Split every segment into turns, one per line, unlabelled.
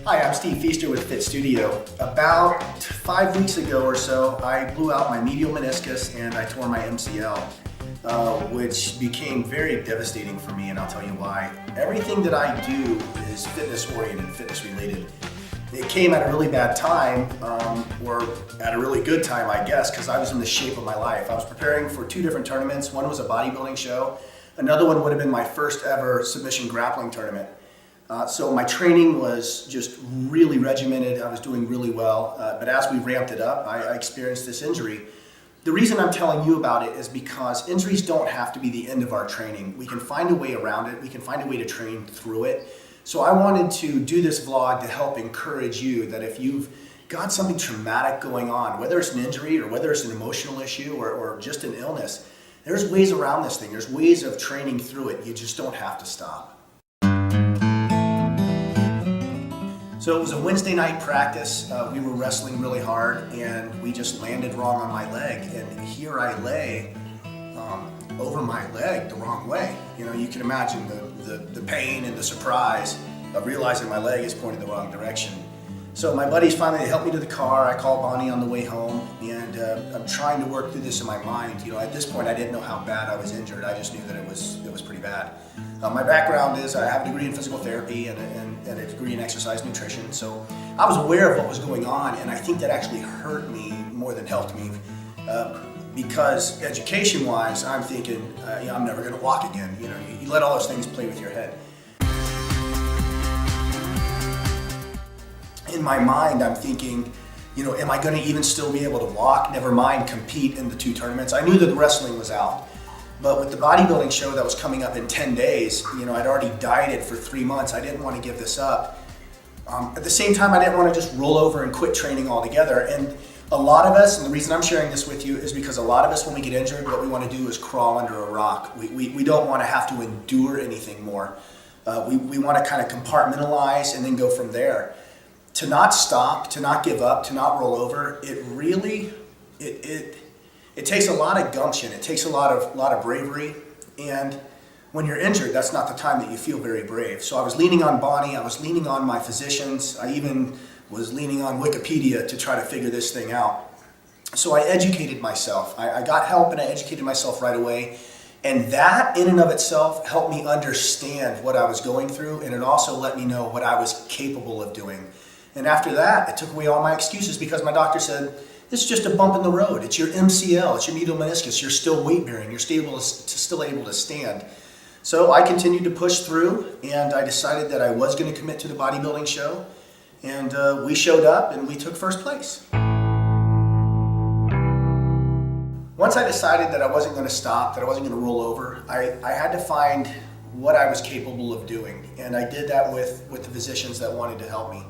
Hi, I'm Steve Feaster with Fit Studio. About 5 weeks ago or so, I blew out my medial meniscus and I tore my MCL, which became very devastating for me, and I'll tell you why. Everything that I do is fitness-oriented, fitness-related. It came at a really bad time, or at a really good time, I guess, because I was in the shape of my life. I was preparing for 2 different tournaments. One was a bodybuilding show. Another one would have been my first ever submission grappling tournament. So my training was just really regimented. I was doing really well, but as we ramped it up, I experienced this injury. The reason I'm telling you about it is because injuries don't have to be the end of our training. We can find a way around it. We can find a way to train through it. So I wanted to do this vlog to help encourage you that if you've got something traumatic going on, whether it's an injury or whether it's an emotional issue or just an illness, there's ways around this thing. There's ways of training through it. You just don't have to stop. So it was a Wednesday night practice. We were wrestling really hard and we just landed wrong on my leg. And here I lay over my leg the wrong way. You know, you can imagine the pain and the surprise of realizing my leg is pointed the wrong direction. So my buddies finally helped me to the car. I called Bonnie on the way home, and I'm trying to work through this in my mind. You know, at this point I didn't know how bad I was injured. I just knew that it was pretty bad. My background is I have a degree in physical therapy and a degree in exercise nutrition. So I was aware of what was going on, and I think that actually hurt me more than helped me. Because education-wise, I'm thinking, you know, I'm never going to walk again. You know, you let all those things play with your head. In my mind, I'm thinking, you know, am I going to even still be able to walk? Never mind compete in the 2 tournaments. I knew that the wrestling was out. But with the bodybuilding show that was coming up in 10 days, you know, I'd already dieted for 3 months. I didn't want to give this up. At the same time, I didn't want to just roll over and quit training altogether. And a lot of us, and the reason I'm sharing this with you is because a lot of us, when we get injured, what we want to do is crawl under a rock. We don't want to have to endure anything more. We want to kind of compartmentalize and then go from there. To not stop, to not give up, to not roll over, it really, it takes a lot of gumption. It takes a lot of bravery. And when you're injured, that's not the time that you feel very brave. So I was leaning on Bonnie. I was leaning on my physicians. I even was leaning on Wikipedia to try to figure this thing out. So I educated myself. I got help and I educated myself right away. And that in and of itself helped me understand what I was going through, and it also let me know what I was capable of doing. And after that, it took away all my excuses because my doctor said, this is just a bump in the road. It's your MCL, it's your medial meniscus. You're still weight bearing, you're still able to stand. So I continued to push through, and I decided that I was going to commit to the bodybuilding show. And we showed up and we took first place. Once I decided that I wasn't going to stop, that I wasn't going to roll over, I had to find what I was capable of doing. And I did that with the physicians that wanted to help me.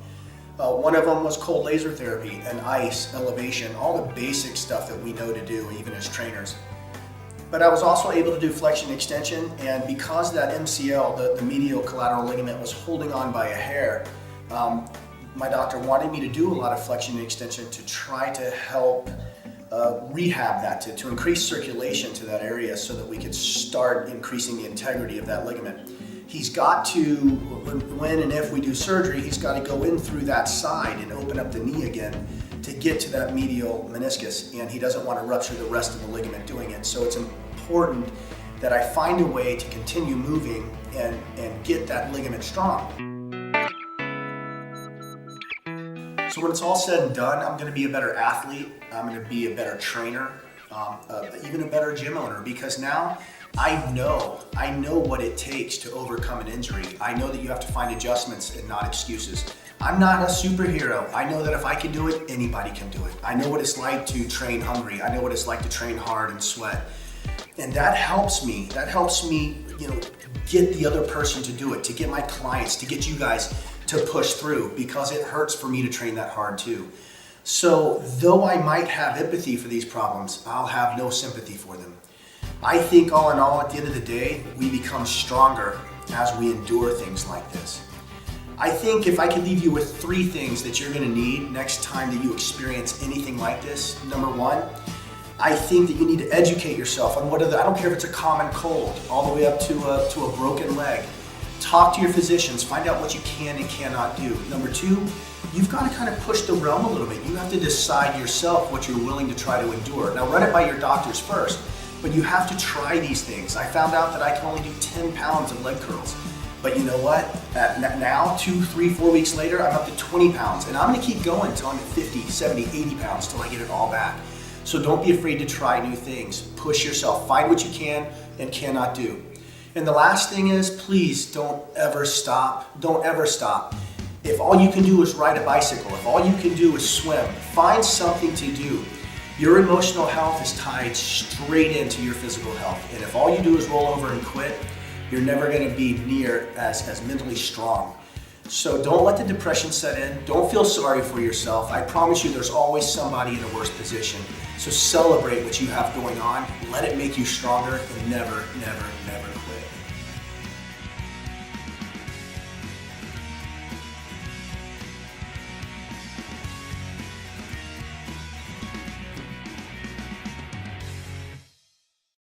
One of them was cold laser therapy and ice, elevation, all the basic stuff that we know to do even as trainers. But I was also able to do flexion extension, and because that MCL, the medial collateral ligament, was holding on by a hair, my doctor wanted me to do a lot of flexion extension to try to help rehab that, to increase circulation to that area so that we could start increasing the integrity of that ligament. He's got to, when and if we do surgery, he's got to go in through that side and open up the knee again to get to that medial meniscus, and he doesn't want to rupture the rest of the ligament doing it. So it's important that I find a way to continue moving and get that ligament strong. So when it's all said and done, I'm going to be a better athlete, I'm going to be a better trainer, even a better gym owner, because now I know what it takes to overcome an injury. I know that you have to find adjustments and not excuses. I'm not a superhero. I know that if I can do it, anybody can do it. I know what it's like to train hungry. I know what it's like to train hard and sweat. And that helps me, you know, get the other person to do it, to get my clients, to get you guys to push through, because it hurts for me to train that hard too. So though I might have empathy for these problems, I'll have no sympathy for them. I think all in all, at the end of the day, we become stronger as we endure things like this. I think if I could leave you with 3 things that you're going to need next time that you experience anything like this. Number 1, I think that you need to educate yourself on what are the, I don't care if it's a common cold, all the way up to a broken leg. Talk to your physicians, find out what you can and cannot do. Number two, you've got to kind of push the realm a little bit. You have to decide yourself what you're willing to try to endure. Now run it by your doctors first, but you have to try these things. I found out that I can only do 10 pounds of leg curls. But you know what? Now, 2, 3, 4 weeks later, I'm up to 20 pounds. And I'm gonna keep going until I'm at 50, 70, 80 pounds till I get it all back. So don't be afraid to try new things. Push yourself, find what you can and cannot do. And the last thing is, please don't ever stop. Don't ever stop. If all you can do is ride a bicycle, if all you can do is swim, find something to do. Your emotional health is tied straight into your physical health. And if all you do is roll over and quit, you're never going to be near as mentally strong. So don't let the depression set in. Don't feel sorry for yourself. I promise you there's always somebody in a worse position. So celebrate what you have going on. Let it make you stronger and never, never, never